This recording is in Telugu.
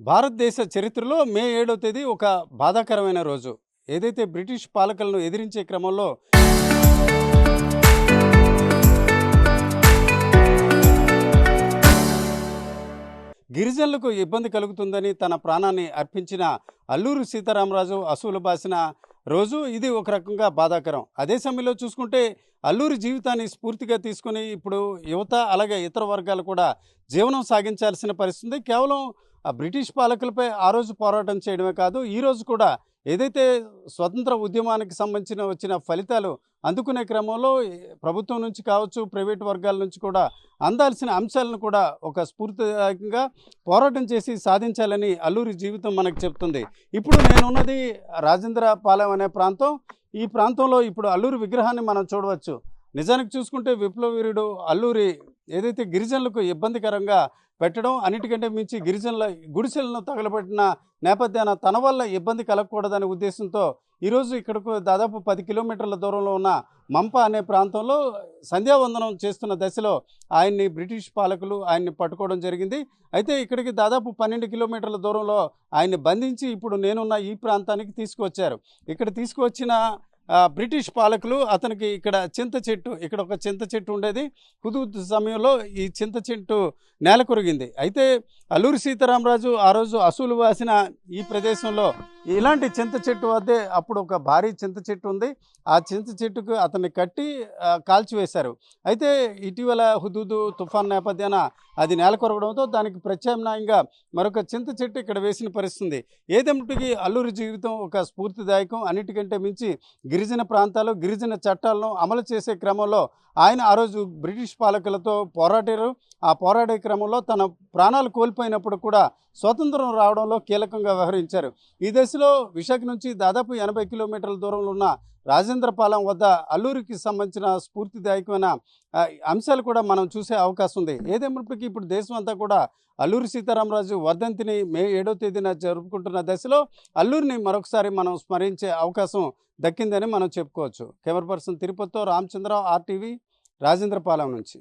భారతదేశ చరిత్రలో మే 7వ తేదీ ఒక బాధాకరమైన రోజు. ఏదైతే బ్రిటిష్ పాలకులను ఎదిరించే క్రమంలో గిరిజనులకు ఇబ్బంది కలుగుతుందని తన ప్రాణాన్ని అర్పించిన అల్లూరి సీతారామరాజు అసువులు బాసిన రోజు ఇది ఒక రకంగా బాధాకరం. అదే సమయంలో చూసుకుంటే అల్లూరి జీవితాన్ని స్ఫూర్తిగా తీసుకొని ఇప్పుడు యువత అలాగే ఇతర వర్గాలు కూడా జీవనం సాగించాల్సిన పరిస్థితి. కేవలం ఆ బ్రిటిష్ పాలకులపై ఆ రోజు పోరాటం చేయడమే కాదు, ఈ రోజు కూడా ఏదైతే స్వతంత్ర ఉద్యమానికి సంబంధించిన వచ్చిన ఫలితాలు అందుకునే క్రమంలో ప్రభుత్వం నుంచి కావచ్చు, ప్రైవేట్ వర్గాల నుంచి కూడా అందాల్సిన అంశాలను కూడా ఒక స్ఫూర్తిదాయకంగా పోరాటం చేసి సాధించాలని అల్లూరి జీవితం మనకు చెప్తుంది. ఇప్పుడు నేనున్నది రాజేంద్ర పాలెం అనే ప్రాంతం. ఈ ప్రాంతంలో ఇప్పుడు అల్లూరి విగ్రహాన్ని మనం చూడవచ్చు. నిజానికి చూసుకుంటే విప్లవ వీరుడు అల్లూరి ఏదైతే గిరిజనులకు ఇబ్బందికరంగా పెట్టడం, అన్నిటికంటే మించి గిరిజనుల గుడిసెలను తగలబెట్టిన నేపథ్యాన తన వల్ల ఇబ్బంది కలగకూడదనే ఉద్దేశంతో ఈరోజు ఇక్కడకు దాదాపు 10 కిలోమీటర్ల దూరంలో ఉన్న మంప అనే ప్రాంతంలో సంధ్యావందనం చేస్తున్న దశలో ఆయన్ని బ్రిటిష్ పాలకులు ఆయన్ని పట్టుకోవడం జరిగింది. అయితే ఇక్కడికి దాదాపు 12 కిలోమీటర్ల దూరంలో ఆయన్ని బంధించి ఇప్పుడు నేనున్న ఈ ప్రాంతానికి తీసుకువచ్చారు. ఇక్కడ తీసుకువచ్చిన బ్రిటిష్ పాలకులు అతనికి ఇక్కడ ఇక్కడ ఒక చింత చెట్టు ఉండేది. హుదూద్ సమయంలో ఈ చింత చెట్టు నేల కొరిగింది. అయితే అల్లూరి సీతారామరాజు ఆ రోజు అసూలు వాసిన ఈ ప్రదేశంలో ఇలాంటి చింత చెట్టు వద్దే అప్పుడు ఒక భారీ చింత చెట్టు ఉంది. ఆ చింత చెట్టుకు అతన్ని కట్టి కాల్చివేశారు. అయితే ఇటీవల హుదూదు తుఫాన్ నేపథ్యాన అది నేల కొరగడంతో దానికి ప్రత్యామ్నాయంగా మరొక చింత చెట్టు ఇక్కడ వేసిన పరిస్థితుంది. ఏదేమిటికి అల్లూరి జీవితం ఒక స్ఫూర్తిదాయకం. అన్నిటికంటే మించి గిరిజన ప్రాంతాలు, గిరిజన చట్టాలను అమలు చేసే క్రమంలో ఆయన ఆ రోజు బ్రిటిష్ పాలకులతో పోరాడారు. ఆ పోరాడే క్రమంలో తన ప్రాణాలు కోల్పోయినప్పుడు కూడా స్వతంత్రం రావడంలో కీలకంగా వ్యవహరించారు. ఈ దశలో విశాఖ నుంచి దాదాపు 80 కిలోమీటర్ల దూరంలో ఉన్న రాజేంద్రపాలెం వద్ద అల్లూరికి సంబంధించిన స్ఫూర్తిదాయకమైన అంశాలు కూడా మనం చూసే అవకాశం ఉంది. ఏదేమైనప్పటికీ ఇప్పుడు దేశం అంతా కూడా అల్లూరి సీతారామరాజు వర్ధంతిని మే 7వ తేదీన జరుపుకుంటున్న దశలో అల్లూరిని మరొకసారి మనం స్మరించే అవకాశం దక్కిందని మనం చెప్పుకోవచ్చు. కెమెరా పర్సన్ తిరుపతితో రామచంద్రరావు, ఆర్టీవీ, రాజేంద్రపాలెం నుంచి.